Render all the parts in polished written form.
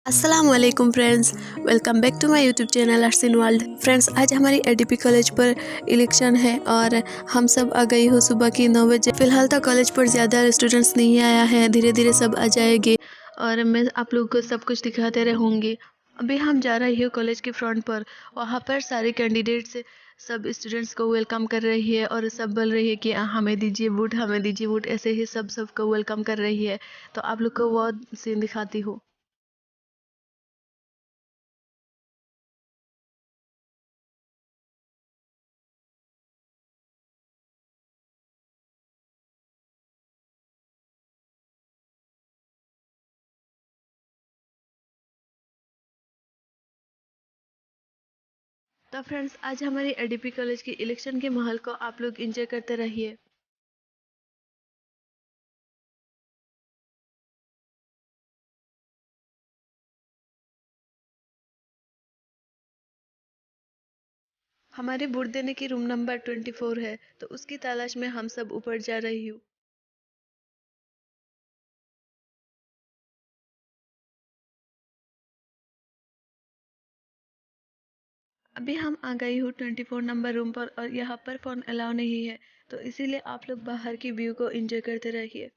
अस्सलाम वालेकुम friends, welcome back to my YouTube channel arts in world. Friends, आज हमारी एडीपी कॉलेज पर इलेक्शन है और हम सब आ गई हो सुबह की 9 बजे। फिलहाल तो कॉलेज पर ज़्यादा स्टूडेंट्स नहीं आया है, धीरे धीरे सब आ जाएंगे और मैं आप लोगों को सब कुछ दिखाते रहूँगी। अभी हम जा रही हो कॉलेज के फ्रंट पर, वहाँ पर सारे कैंडिडेट्स सब स्टूडेंट्स को वेलकम कर रही है और सब बोल रही है कि हमें दीजिए वोट, हमें दीजिए वोट, ऐसे ही सबको वेलकम कर रही है। तो आप लोग को वो सीन दिखाती हूँ। तो फ्रेंड्स, आज हमारी एडीपी कॉलेज की इलेक्शन के माहौल को आप लोग एंजॉय करते रहिए। हमारे वोट देने की रूम नंबर 24 है, तो उसकी तलाश में हम सब ऊपर जा रही हूँ। अभी हम आ गई हूँ 24 नंबर रूम पर और यहाँ पर फोन अलाउ नहीं है, तो इसीलिए आप लोग बाहर की व्यू को एंजॉय करते रहिए।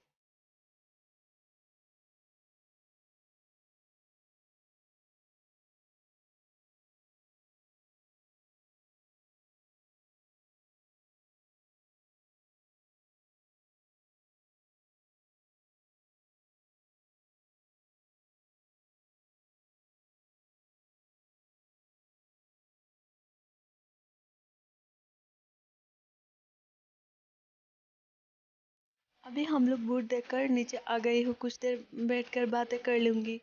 अभी हम लोग वोट देकर नीचे आ गए हो, कुछ देर बैठकर बातें कर लूंगी।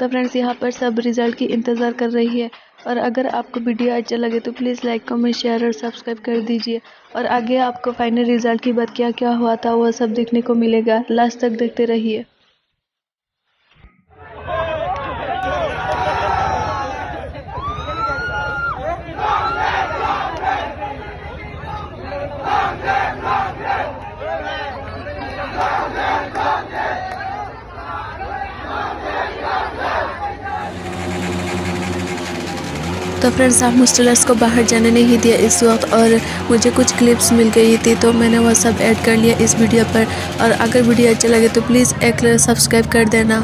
तो फ्रेंड्स, यहाँ पर सब रिजल्ट की इंतज़ार कर रही है और अगर आपको वीडियो अच्छा लगे तो प्लीज़ लाइक, कमेंट, शेयर और सब्सक्राइब कर दीजिए। और आगे आपको फाइनल रिजल्ट की बाद क्या क्या हुआ था वह सब देखने को मिलेगा, लास्ट तक देखते रहिए। तो फ्रेंड्स, आप हॉस्टलर्स को बाहर जाने नहीं दिया इस वक्त और मुझे कुछ क्लिप्स मिल गई थी, तो मैंने वह सब ऐड कर लिया इस वीडियो पर। और अगर वीडियो अच्छा लगे तो प्लीज़ एक सब्सक्राइब कर देना।